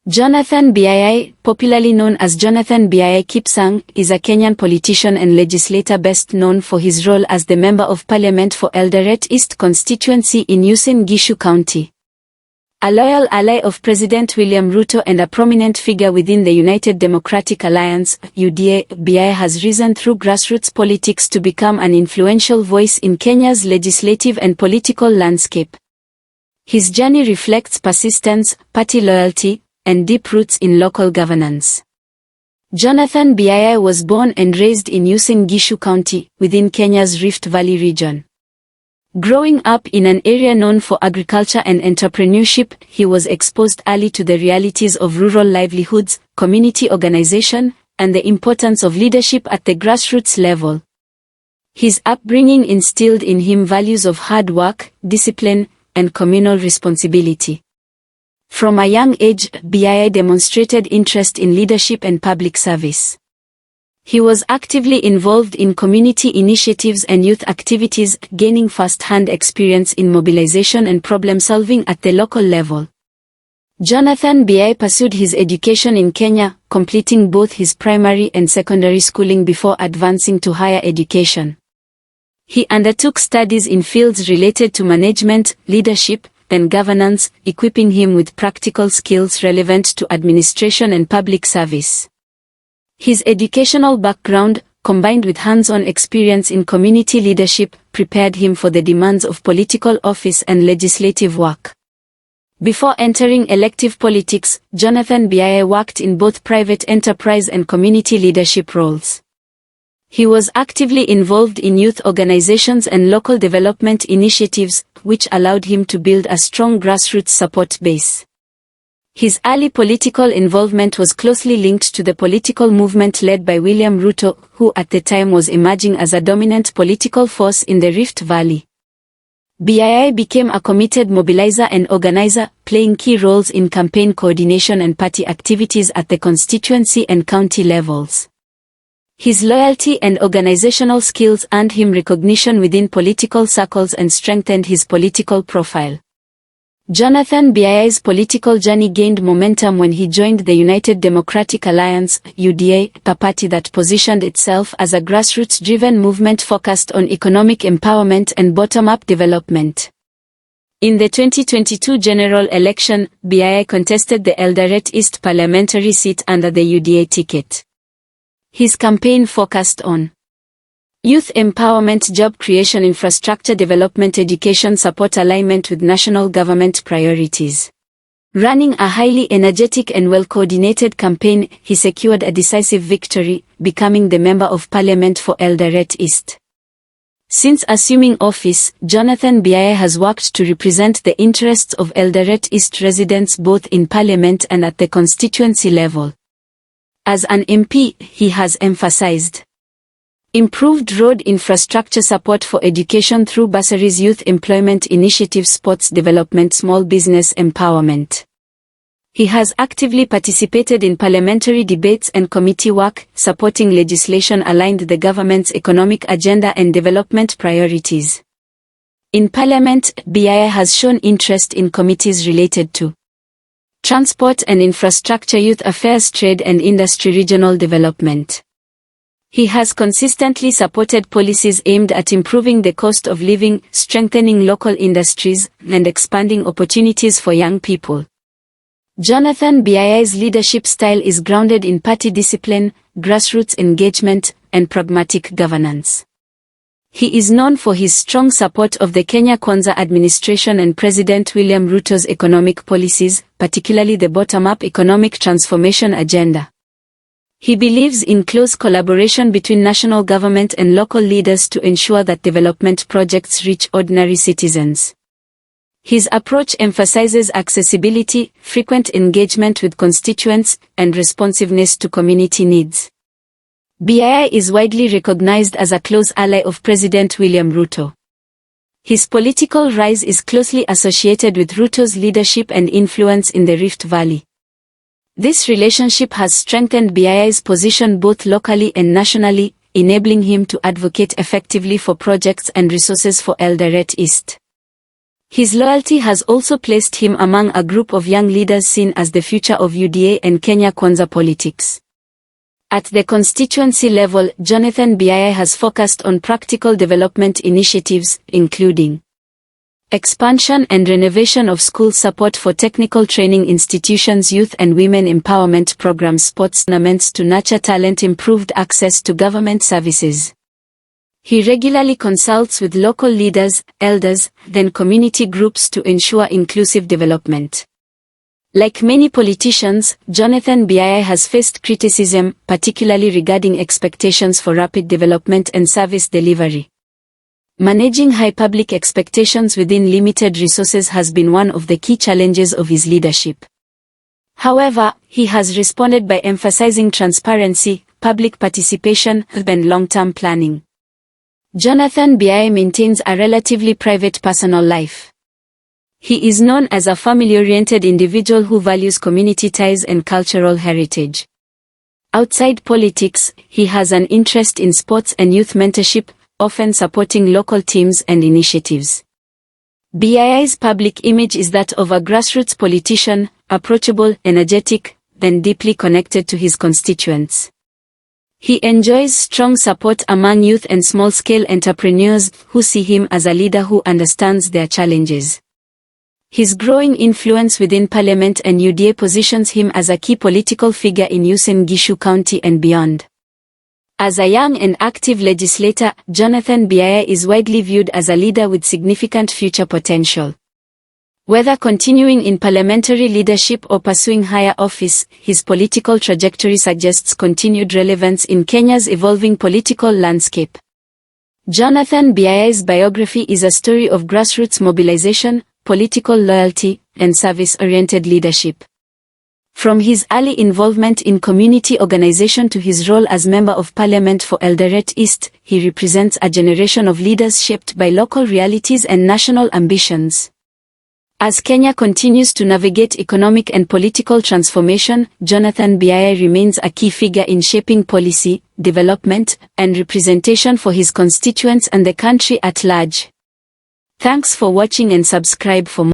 Jonathan Bii, popularly known as Jonathan Bii Kipsang, is a Kenyan politician and legislator best known for his role as the Member of Parliament for Eldoret East Constituency in Uasin Gishu County. A loyal ally of President William Ruto and a prominent figure within the United Democratic Alliance, UDA, Bii has risen through grassroots politics to become an influential voice in Kenya's legislative and political landscape. His journey reflects persistence, party loyalty, and deep roots in local governance. Jonathan Bii was born and raised in Uasin Gishu County, within Kenya's Rift Valley region. Growing up in an area known for agriculture and entrepreneurship, he was exposed early to the realities of rural livelihoods, community organization, and the importance of leadership at the grassroots level. His upbringing instilled in him values of hard work, discipline, and communal responsibility. From a young age, Bii demonstrated interest in leadership and public service. He was actively involved in community initiatives and youth activities, gaining first-hand experience in mobilization and problem-solving at the local level. Jonathan Bii pursued his education in Kenya, completing both his primary and secondary schooling before advancing to higher education. He undertook studies in fields related to management, leadership, and governance, equipping him with practical skills relevant to administration and public service. His educational background, combined with hands-on experience in community leadership, prepared him for the demands of political office and legislative work. Before entering elective politics, Jonathan Bii worked in both private enterprise and community leadership roles. He was actively involved in youth organizations and local development initiatives, which allowed him to build a strong grassroots support base. His early political involvement was closely linked to the political movement led by William Ruto, who at the time was emerging as a dominant political force in the Rift Valley. Bii became a committed mobilizer and organizer, playing key roles in campaign coordination and party activities at the constituency and county levels. His loyalty and organizational skills earned him recognition within political circles and strengthened his political profile. Jonathan Bii's political journey gained momentum when he joined the United Democratic Alliance, UDA, a party that positioned itself as a grassroots-driven movement focused on economic empowerment and bottom-up development. In the 2022 general election, Bii contested the Eldoret East parliamentary seat under the UDA ticket. His campaign focused on youth empowerment, job creation, infrastructure development, education support, alignment with national government priorities. Running a highly energetic and well-coordinated campaign, he secured a decisive victory, becoming the Member of Parliament for Eldoret East. Since assuming office, Jonathan Bii has worked to represent the interests of Eldoret East residents both in Parliament and at the constituency level. As an MP, he has emphasized improved road infrastructure, support for education through bursaries, youth employment initiatives, sports development, small business empowerment. He has actively participated in parliamentary debates and committee work, supporting legislation aligned with the government's economic agenda and development priorities. In Parliament, Bii has shown interest in committees related to transport and infrastructure, youth affairs, trade and industry, regional development. He has consistently supported policies aimed at improving the cost of living, strengthening local industries, and expanding opportunities for young people. Jonathan Bii's leadership style is grounded in party discipline, grassroots engagement, and pragmatic governance. He is known for his strong support of the Kenya Kwanza administration and President William Ruto's economic policies, particularly the bottom-up economic transformation agenda. He believes in close collaboration between national government and local leaders to ensure that development projects reach ordinary citizens. His approach emphasizes accessibility, frequent engagement with constituents, and responsiveness to community needs. Bii is widely recognized as a close ally of President William Ruto. His political rise is closely associated with Ruto's leadership and influence in the Rift Valley. This relationship has strengthened Bii's position both locally and nationally, enabling him to advocate effectively for projects and resources for Eldoret East. His loyalty has also placed him among a group of young leaders seen as the future of UDA and Kenya Kwanza politics. At the constituency level, Jonathan Bii has focused on practical development initiatives, including expansion and renovation of school support for technical training institutions, youth and women empowerment programs, sports tournaments to nurture talent, improved access to government services. He regularly consults with local leaders, elders, then community groups to ensure inclusive development. Like many politicians, Jonathan Bii has faced criticism, particularly regarding expectations for rapid development and service delivery. Managing high public expectations within limited resources has been one of the key challenges of his leadership. However, he has responded by emphasizing transparency, public participation, and long-term planning. Jonathan Bii maintains a relatively private personal life. He is known as a family-oriented individual who values community ties and cultural heritage. Outside politics, he has an interest in sports and youth mentorship, often supporting local teams and initiatives. Bii's public image is that of a grassroots politician, approachable, energetic, and deeply connected to his constituents. He enjoys strong support among youth and small-scale entrepreneurs who see him as a leader who understands their challenges. His growing influence within Parliament and UDA positions him as a key political figure in Uasin Gishu County and beyond. As a young and active legislator, Jonathan Bii is widely viewed as a leader with significant future potential. Whether continuing in parliamentary leadership or pursuing higher office, his political trajectory suggests continued relevance in Kenya's evolving political landscape. Jonathan Bii's biography is a story of grassroots mobilization, political loyalty, and service-oriented leadership. From his early involvement in community organization to his role as Member of Parliament for Eldoret East, he represents a generation of leaders shaped by local realities and national ambitions. As Kenya continues to navigate economic and political transformation, Jonathan Bii remains a key figure in shaping policy, development, and representation for his constituents and the country at large. Thanks for watching and subscribe for more.